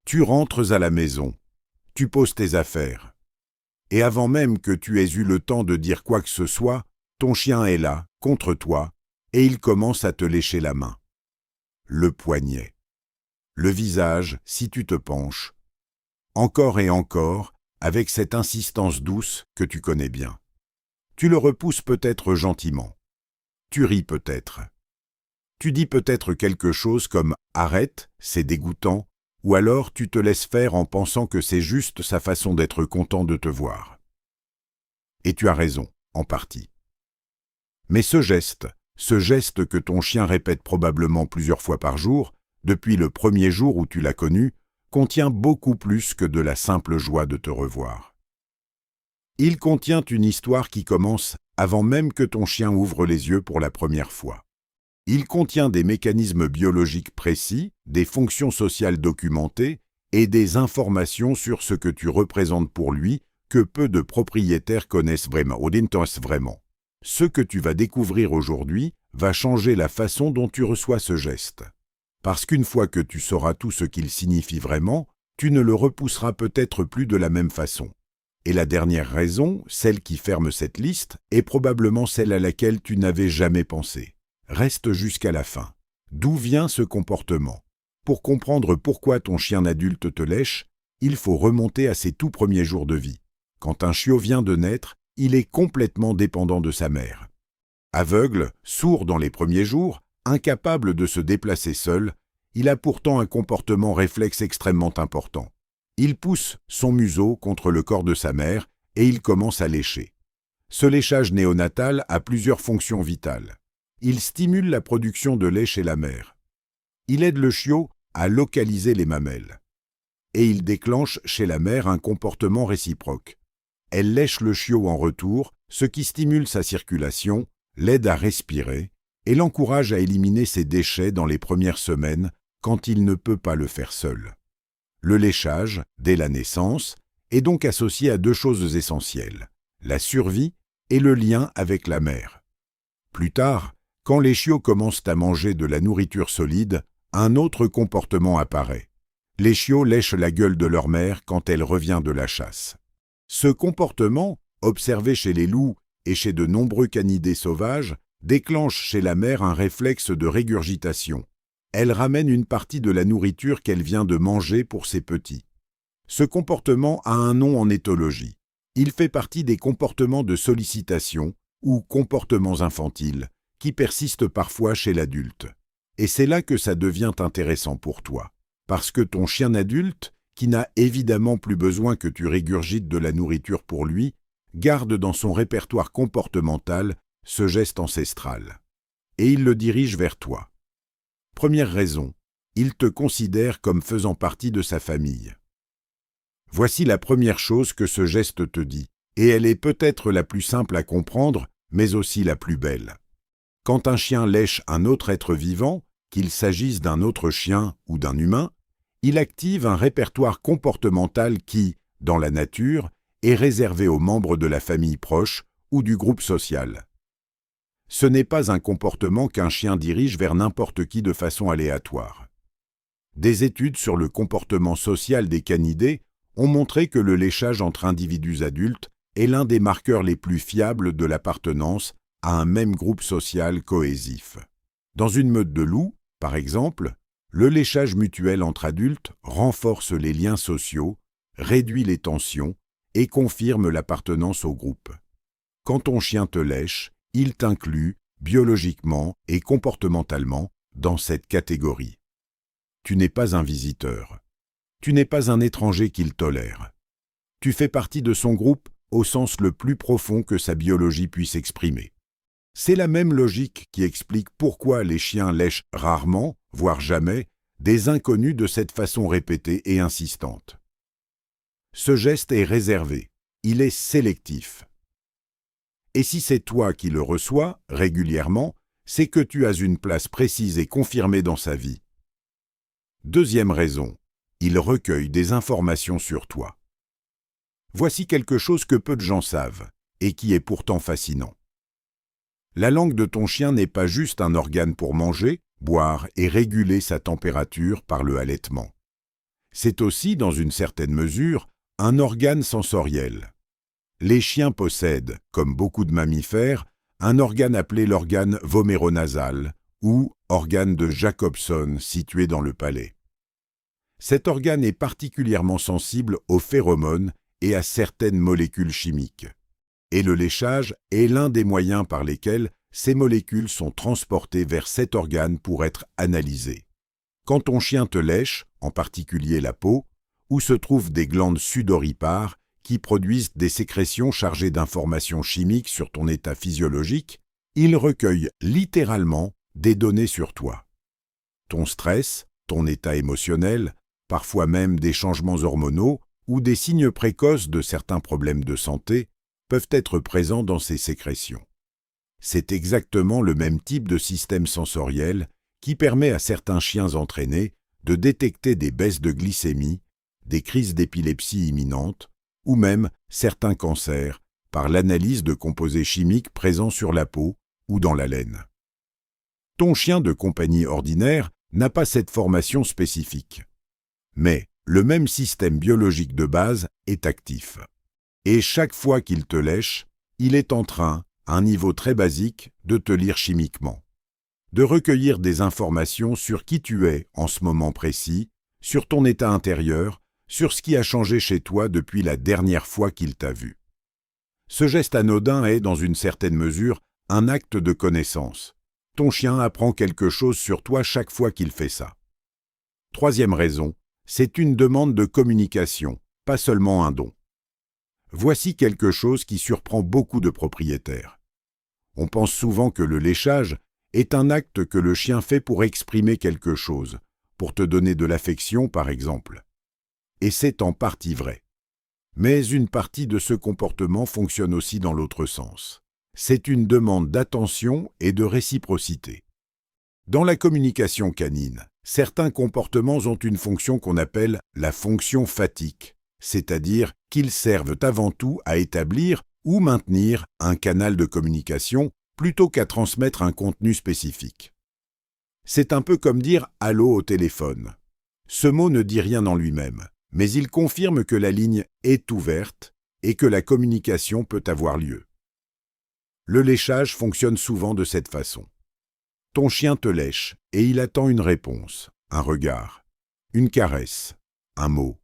Tu rentres à la maison, tu poses tes affaires. Et avant même que tu aies eu le temps de dire quoi que ce soit, ton chien est là, contre toi, et il commence à te lécher la main, le poignet, le visage si tu te penches, encore et encore, avec cette insistance douce que tu connais bien. Tu le repousses peut-être gentiment. Tu ris peut-être. Tu dis peut-être quelque chose comme « arrête, c'est dégoûtant », ou alors tu te laisses faire en pensant que c'est juste sa façon d'être content de te voir. Et tu as raison, en partie. Mais ce geste que ton chien répète probablement plusieurs fois par jour, depuis le premier jour où tu l'as connu, contient beaucoup plus que de la simple joie de te revoir. Il contient une histoire qui commence avant même que ton chien ouvre les yeux pour la première fois. Il contient des mécanismes biologiques précis, des fonctions sociales documentées et des informations sur ce que tu représentes pour lui que peu de propriétaires connaissent vraiment, ou n'intéressent vraiment. Ce que tu vas découvrir aujourd'hui va changer la façon dont tu reçois ce geste. Parce qu'une fois que tu sauras tout ce qu'il signifie vraiment, tu ne le repousseras peut-être plus de la même façon. Et la dernière raison, celle qui ferme cette liste, est probablement celle à laquelle tu n'avais jamais pensé. Reste jusqu'à la fin. D'où vient ce comportement? Pour comprendre pourquoi ton chien adulte te lèche, il faut remonter à ses tout premiers jours de vie. Quand un chiot vient de naître, il est complètement dépendant de sa mère. Aveugle, sourd dans les premiers jours, incapable de se déplacer seul, il a pourtant un comportement réflexe extrêmement important. Il pousse son museau contre le corps de sa mère et il commence à lécher. Ce léchage néonatal a plusieurs fonctions vitales. Il stimule la production de lait chez la mère. Il aide le chiot à localiser les mamelles. Et il déclenche chez la mère un comportement réciproque. Elle lèche le chiot en retour, ce qui stimule sa circulation, l'aide à respirer et l'encourage à éliminer ses déchets dans les premières semaines quand il ne peut pas le faire seul. Le léchage, dès la naissance, est donc associé à deux choses essentielles, la survie et le lien avec la mère. Plus tard, quand les chiots commencent à manger de la nourriture solide, un autre comportement apparaît. Les chiots lèchent la gueule de leur mère quand elle revient de la chasse. Ce comportement, observé chez les loups et chez de nombreux canidés sauvages, déclenche chez la mère un réflexe de régurgitation. Elle ramène une partie de la nourriture qu'elle vient de manger pour ses petits. Ce comportement a un nom en éthologie. Il fait partie des comportements de sollicitation ou comportements infantiles qui persistent parfois chez l'adulte. Et c'est là que ça devient intéressant pour toi. Parce que ton chien adulte, qui n'a évidemment plus besoin que tu régurgites de la nourriture pour lui, garde dans son répertoire comportemental ce geste ancestral. Et il le dirige vers toi. Première raison, il te considère comme faisant partie de sa famille. Voici la première chose que ce geste te dit, et elle est peut-être la plus simple à comprendre, mais aussi la plus belle. Quand un chien lèche un autre être vivant, qu'il s'agisse d'un autre chien ou d'un humain, il active un répertoire comportemental qui, dans la nature, est réservé aux membres de la famille proche ou du groupe social. Ce n'est pas un comportement qu'un chien dirige vers n'importe qui de façon aléatoire. Des études sur le comportement social des canidés ont montré que le léchage entre individus adultes est l'un des marqueurs les plus fiables de l'appartenance à un même groupe social cohésif. Dans une meute de loups, par exemple, le léchage mutuel entre adultes renforce les liens sociaux, réduit les tensions et confirme l'appartenance au groupe. Quand ton chien te lèche, il t'inclut, biologiquement et comportementalement, dans cette catégorie. Tu n'es pas un visiteur. Tu n'es pas un étranger qu'il tolère. Tu fais partie de son groupe au sens le plus profond que sa biologie puisse exprimer. C'est la même logique qui explique pourquoi les chiens lèchent rarement, voire jamais, des inconnus de cette façon répétée et insistante. Ce geste est réservé, il est sélectif. Et si c'est toi qui le reçois, régulièrement, c'est que tu as une place précise et confirmée dans sa vie. Deuxième raison, il recueille des informations sur toi. Voici quelque chose que peu de gens savent, et qui est pourtant fascinant. La langue de ton chien n'est pas juste un organe pour manger, boire et réguler sa température par le halètement. C'est aussi, dans une certaine mesure, un organe sensoriel. Les chiens possèdent, comme beaucoup de mammifères, un organe appelé l'organe voméronasal, ou organe de Jacobson situé dans le palais. Cet organe est particulièrement sensible aux phéromones et à certaines molécules chimiques. Et le léchage est l'un des moyens par lesquels ces molécules sont transportées vers cet organe pour être analysées. Quand ton chien te lèche, en particulier la peau, où se trouvent des glandes sudoripares qui produisent des sécrétions chargées d'informations chimiques sur ton état physiologique, il recueille littéralement des données sur toi. Ton stress, ton état émotionnel, parfois même des changements hormonaux ou des signes précoces de certains problèmes de santé peuvent être présents dans ces sécrétions. C'est exactement le même type de système sensoriel qui permet à certains chiens entraînés de détecter des baisses de glycémie, des crises d'épilepsie imminentes ou même certains cancers par l'analyse de composés chimiques présents sur la peau ou dans la laine. Ton chien de compagnie ordinaire n'a pas cette formation spécifique. Mais le même système biologique de base est actif. Et chaque fois qu'il te lèche, il est en train, à un niveau très basique, de te lire chimiquement, de recueillir des informations sur qui tu es en ce moment précis, sur ton état intérieur, sur ce qui a changé chez toi depuis la dernière fois qu'il t'a vu. Ce geste anodin est, dans une certaine mesure, un acte de connaissance. Ton chien apprend quelque chose sur toi chaque fois qu'il fait ça. Troisième raison, c'est une demande de communication, pas seulement un don. Voici quelque chose qui surprend beaucoup de propriétaires. On pense souvent que le léchage est un acte que le chien fait pour exprimer quelque chose, pour te donner de l'affection par exemple. Et c'est en partie vrai. Mais une partie de ce comportement fonctionne aussi dans l'autre sens. C'est une demande d'attention et de réciprocité. Dans la communication canine, certains comportements ont une fonction qu'on appelle la fonction phatique, c'est-à-dire qu'ils servent avant tout à établir ou maintenir un canal de communication plutôt qu'à transmettre un contenu spécifique. C'est un peu comme dire « allô » au téléphone. Ce mot ne dit rien en lui-même, mais il confirme que la ligne est ouverte et que la communication peut avoir lieu. Le léchage fonctionne souvent de cette façon. Ton chien te lèche et il attend une réponse, un regard, une caresse, un mot,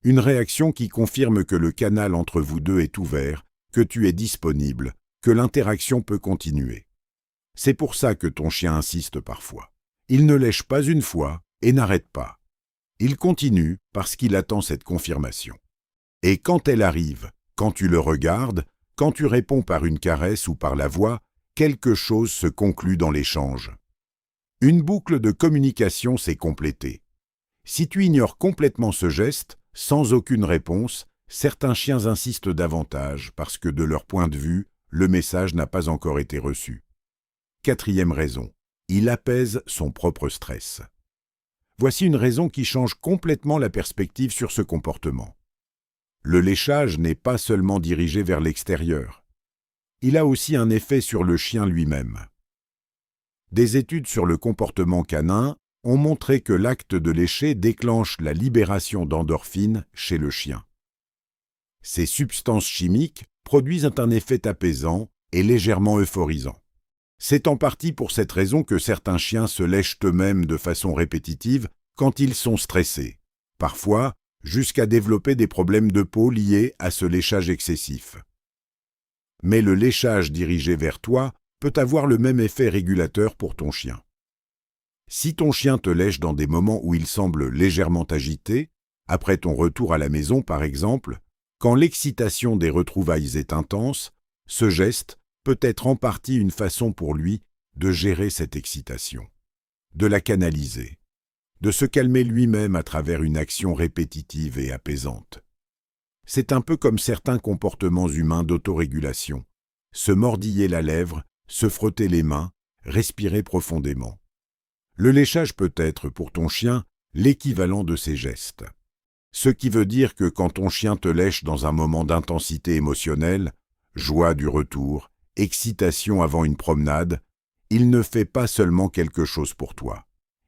une réaction qui confirme que le canal entre vous deux est ouvert, que tu es disponible, que l'interaction peut continuer. C'est pour ça que ton chien insiste parfois. Il ne lèche pas une fois et n'arrête pas. Il continue parce qu'il attend cette confirmation. Et quand elle arrive, quand tu le regardes, quand tu réponds par une caresse ou par la voix, quelque chose se conclut dans l'échange. Une boucle de communication s'est complétée. Si tu ignores complètement ce geste, sans aucune réponse, certains chiens insistent davantage parce que de leur point de vue, le message n'a pas encore été reçu. Quatrième raison, il apaise son propre stress. Voici une raison qui change complètement la perspective sur ce comportement. Le léchage n'est pas seulement dirigé vers l'extérieur. Il a aussi un effet sur le chien lui-même. Des études sur le comportement canin ont montré que l'acte de lécher déclenche la libération d'endorphines chez le chien. Ces substances chimiques produisent un effet apaisant et légèrement euphorisant. C'est en partie pour cette raison que certains chiens se lèchent eux-mêmes de façon répétitive quand ils sont stressés, parfois jusqu'à développer des problèmes de peau liés à ce léchage excessif. Mais le léchage dirigé vers toi peut avoir le même effet régulateur pour ton chien. Si ton chien te lèche dans des moments où il semble légèrement agité, après ton retour à la maison par exemple, quand l'excitation des retrouvailles est intense, ce geste peut être en partie une façon pour lui de gérer cette excitation, de la canaliser, de se calmer lui-même à travers une action répétitive et apaisante. C'est un peu comme certains comportements humains d'autorégulation, se mordiller la lèvre, se frotter les mains, respirer profondément. Le léchage peut être, pour ton chien, l'équivalent de ces gestes. Ce qui veut dire que quand ton chien te lèche dans un moment d'intensité émotionnelle, joie du retour, excitation avant une promenade, il ne fait pas seulement quelque chose pour toi.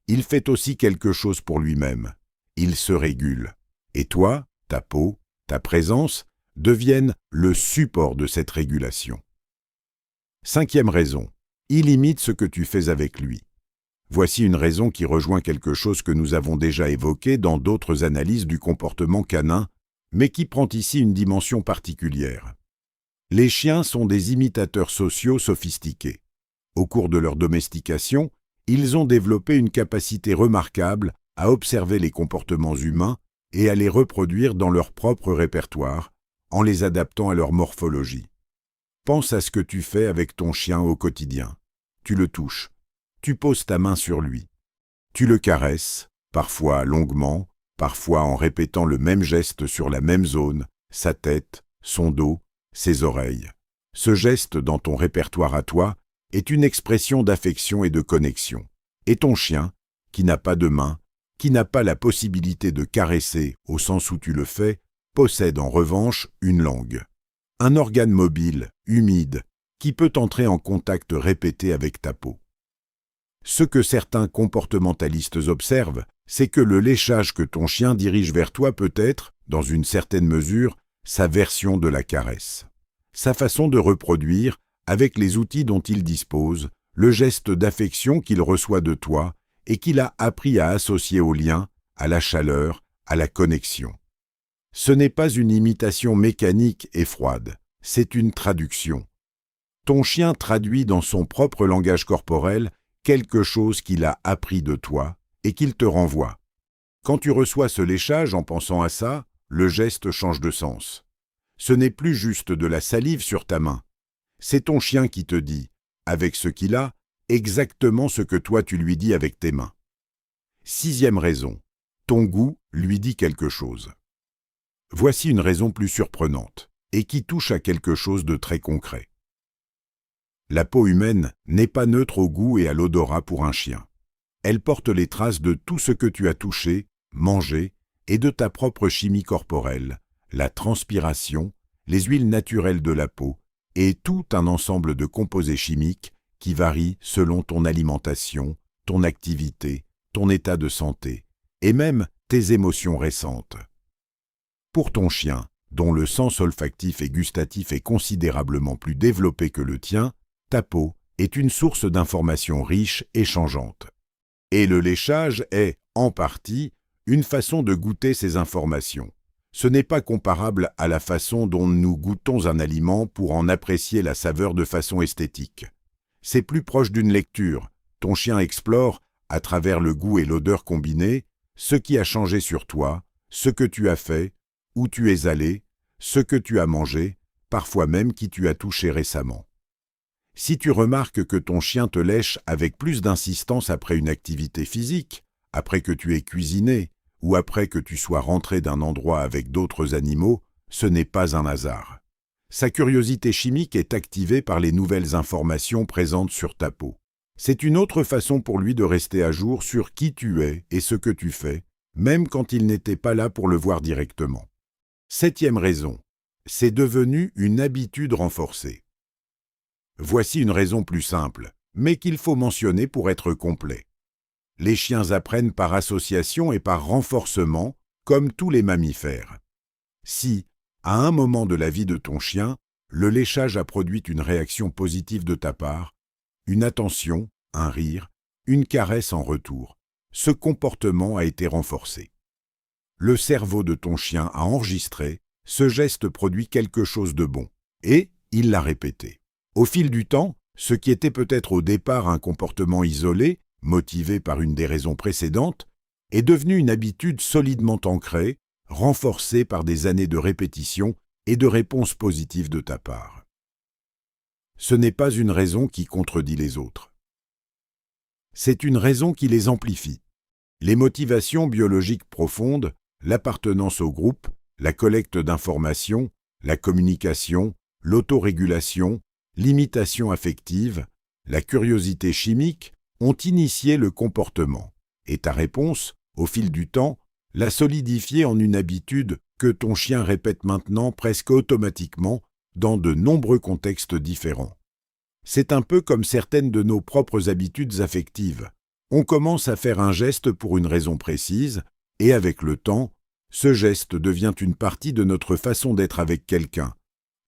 Il fait aussi quelque chose pour lui-même. il se régule. Et toi, ta peau, ta présence, deviennent le support de cette régulation. 5e raison, il imite ce que tu fais avec lui. Voici une raison qui rejoint quelque chose que nous avons déjà évoqué dans d'autres analyses du comportement canin, mais qui prend ici une dimension particulière. Les chiens sont des imitateurs sociaux sophistiqués. Au cours de leur domestication, ils ont développé une capacité remarquable à observer les comportements humains et à les reproduire dans leur propre répertoire, en les adaptant à leur morphologie. Pense à ce que tu fais avec ton chien au quotidien. Tu le touches, tu poses ta main sur lui, tu le caresses, parfois longuement, parfois en répétant le même geste sur la même zone, sa tête, son dos, ses oreilles. Ce geste dans ton répertoire à toi est une expression d'affection et de connexion. Et ton chien, qui n'a pas de main, qui n'a pas la possibilité de caresser au sens où tu le fais, possède en revanche une langue. Un organe mobile, humide, qui peut entrer en contact répété avec ta peau. Ce que certains comportementalistes observent, c'est que le léchage que ton chien dirige vers toi peut être, dans une certaine mesure, sa version de la caresse. Sa façon de reproduire, avec les outils dont il dispose, le geste d'affection qu'il reçoit de toi et qu'il a appris à associer au lien, à la chaleur, à la connexion. Ce n'est pas une imitation mécanique et froide, c'est une traduction. Ton chien traduit dans son propre langage corporel quelque chose qu'il a appris de toi et qu'il te renvoie. Quand tu reçois ce léchage en pensant à ça, le geste change de sens. Ce n'est plus juste de la salive sur ta main. C'est ton chien qui te dit, avec ce qu'il a, exactement ce que toi tu lui dis avec tes mains. 6e raison, ton goût lui dit quelque chose. Voici une raison plus surprenante, et qui touche à quelque chose de très concret. La peau humaine n'est pas neutre au goût et à l'odorat pour un chien. Elle porte les traces de tout ce que tu as touché, mangé, et de ta propre chimie corporelle, la transpiration, les huiles naturelles de la peau, et tout un ensemble de composés chimiques qui varient selon ton alimentation, ton activité, ton état de santé, et même tes émotions récentes. Pour ton chien, dont le sens olfactif et gustatif est considérablement plus développé que le tien, ta peau est une source d'informations riches et changeantes. Et le léchage est, en partie, une façon de goûter ces informations. Ce n'est pas comparable à la façon dont nous goûtons un aliment pour en apprécier la saveur de façon esthétique. C'est plus proche d'une lecture. Ton chien explore, à travers le goût et l'odeur combinés, ce qui a changé sur toi, ce que tu as fait, où tu es allé, ce que tu as mangé, parfois même qui tu as touché récemment. Si tu remarques que ton chien te lèche avec plus d'insistance après une activité physique, après que tu aies cuisiné, ou après que tu sois rentré d'un endroit avec d'autres animaux, ce n'est pas un hasard. Sa curiosité chimique est activée par les nouvelles informations présentes sur ta peau. C'est une autre façon pour lui de rester à jour sur qui tu es et ce que tu fais, même quand il n'était pas là pour le voir directement. 7e raison, c'est devenu une habitude renforcée. Voici une raison plus simple, mais qu'il faut mentionner pour être complet. Les chiens apprennent par association et par renforcement, comme tous les mammifères. Si, à un moment de la vie de ton chien, le léchage a produit une réaction positive de ta part, une attention, un rire, une caresse en retour, ce comportement a été renforcé. Le cerveau de ton chien a enregistré, ce geste produit quelque chose de bon, et il l'a répété. Au fil du temps, ce qui était peut-être au départ un comportement isolé, motivé par une des raisons précédentes, est devenu une habitude solidement ancrée, renforcée par des années de répétition et de réponses positives de ta part. Ce n'est pas une raison qui contredit les autres. C'est une raison qui les amplifie. Les motivations biologiques profondes, l'appartenance au groupe, la collecte d'informations, la communication, l'autorégulation, l'imitation affective, la curiosité chimique ont initié le comportement, et ta réponse, au fil du temps, l'a solidifié en une habitude que ton chien répète maintenant presque automatiquement dans de nombreux contextes différents. C'est un peu comme certaines de nos propres habitudes affectives. On commence à faire un geste pour une raison précise, Et avec le temps, ce geste devient une partie de notre façon d'être avec quelqu'un,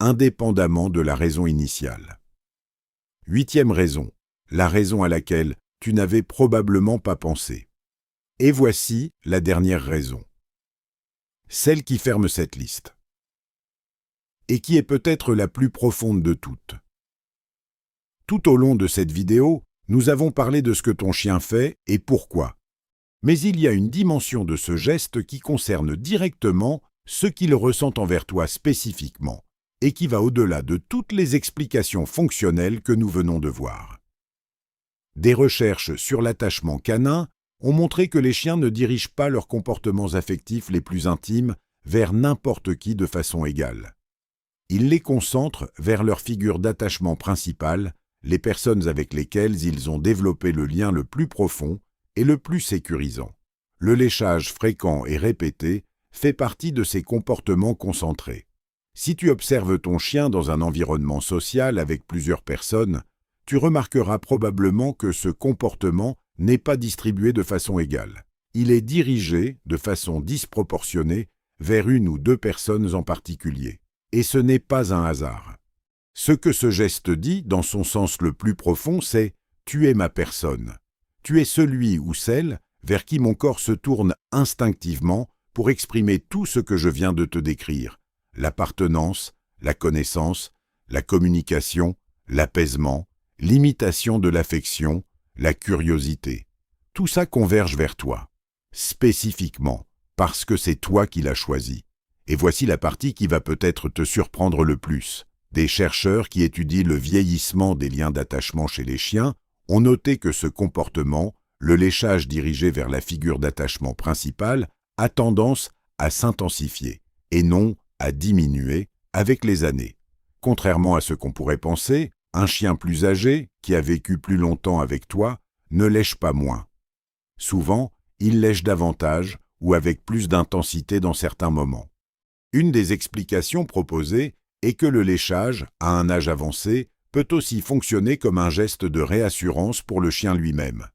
indépendamment de la raison initiale. 8e raison, la raison à laquelle tu n'avais probablement pas pensé. Et voici la dernière raison. Celle qui ferme cette liste. Et qui est peut-être la plus profonde de toutes. Tout au long de cette vidéo, nous avons parlé de ce que ton chien fait et pourquoi. Mais il y a une dimension de ce geste qui concerne directement ce qu'il ressent envers toi spécifiquement et qui va au-delà de toutes les explications fonctionnelles que nous venons de voir. Des recherches sur l'attachement canin ont montré que les chiens ne dirigent pas leurs comportements affectifs les plus intimes vers n'importe qui de façon égale. Ils les concentrent vers leur figure d'attachement principale, les personnes avec lesquelles ils ont développé le lien le plus profond et le plus sécurisant. Le léchage fréquent et répété fait partie de ces comportements concentrés. Si tu observes ton chien dans un environnement social avec plusieurs personnes, tu remarqueras probablement que ce comportement n'est pas distribué de façon égale. Il est dirigé de façon disproportionnée vers une ou deux personnes en particulier. Et ce n'est pas un hasard. Ce que ce geste dit, dans son sens le plus profond, c'est « tu es ma personne ». Tu es celui ou celle vers qui mon corps se tourne instinctivement pour exprimer tout ce que je viens de te décrire. L'appartenance, la connaissance, la communication, l'apaisement, l'imitation de l'affection, la curiosité. Tout ça converge vers toi, spécifiquement, parce que c'est toi qui l'as choisi. Et voici la partie qui va peut-être te surprendre le plus. Des chercheurs qui étudient le vieillissement des liens d'attachement chez les chiens ont noté que ce comportement, le léchage dirigé vers la figure d'attachement principale, a tendance à s'intensifier, et non à diminuer avec les années. Contrairement à ce qu'on pourrait penser, un chien plus âgé, qui a vécu plus longtemps avec toi, ne lèche pas moins. Souvent, il lèche davantage ou avec plus d'intensité dans certains moments. Une des explications proposées est que le léchage, à un âge avancé, peut aussi fonctionner comme un geste de réassurance pour le chien lui-même.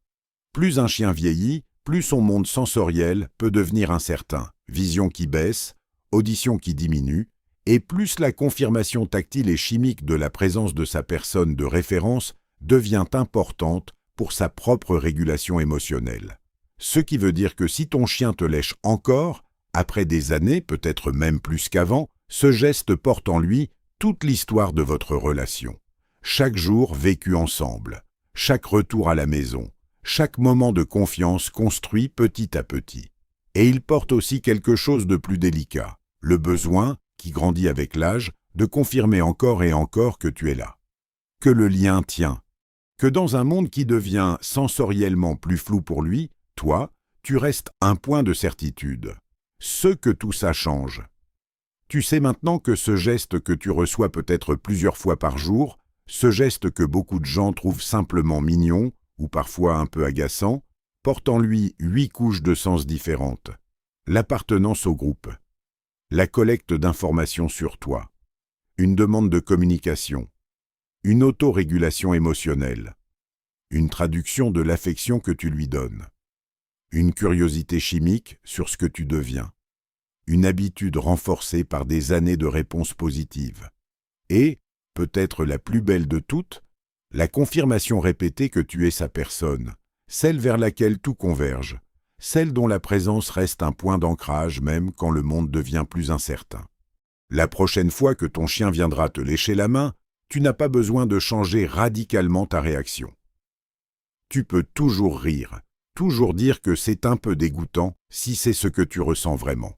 Plus un chien vieillit, plus son monde sensoriel peut devenir incertain, vision qui baisse, audition qui diminue, et plus la confirmation tactile et chimique de la présence de sa personne de référence devient importante pour sa propre régulation émotionnelle. Ce qui veut dire que si ton chien te lèche encore, après des années, peut-être même plus qu'avant, ce geste porte en lui toute l'histoire de votre relation. Chaque jour vécu ensemble, chaque retour à la maison, chaque moment de confiance construit petit à petit. Et il porte aussi quelque chose de plus délicat, le besoin, qui grandit avec l'âge, de confirmer encore et encore que tu es là. Que le lien tient. Que dans un monde qui devient sensoriellement plus flou pour lui, toi, tu restes un point de certitude. Ce que tout ça change. Tu sais maintenant que ce geste que tu reçois peut-être plusieurs fois par jour, ce geste que beaucoup de gens trouvent simplement mignon, ou parfois un peu agaçant, porte en lui 8 couches de sens différentes. L'appartenance au groupe. La collecte d'informations sur toi. Une demande de communication. Une autorégulation émotionnelle. Une traduction de l'affection que tu lui donnes. Une curiosité chimique sur ce que tu deviens. Une habitude renforcée par des années de réponses positives. Et, peut-être la plus belle de toutes, la confirmation répétée que tu es sa personne, celle vers laquelle tout converge, celle dont la présence reste un point d'ancrage même quand le monde devient plus incertain. La prochaine fois que ton chien viendra te lécher la main, tu n'as pas besoin de changer radicalement ta réaction. Tu peux toujours rire, toujours dire que c'est un peu dégoûtant si c'est ce que tu ressens vraiment.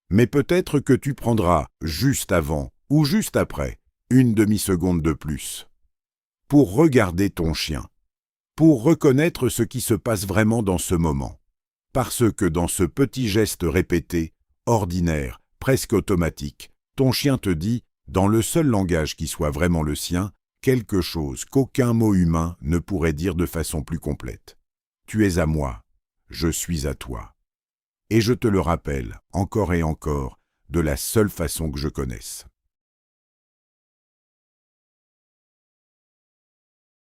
Mais peut-être que tu prendras, juste avant ou juste après, une demi-seconde de plus, pour regarder ton chien, pour reconnaître ce qui se passe vraiment dans ce moment. Parce que dans ce petit geste répété, ordinaire, presque automatique, ton chien te dit, dans le seul langage qui soit vraiment le sien, quelque chose qu'aucun mot humain ne pourrait dire de façon plus complète. Tu es à moi, je suis à toi. Et je te le rappelle, encore et encore, de la seule façon que je connaisse.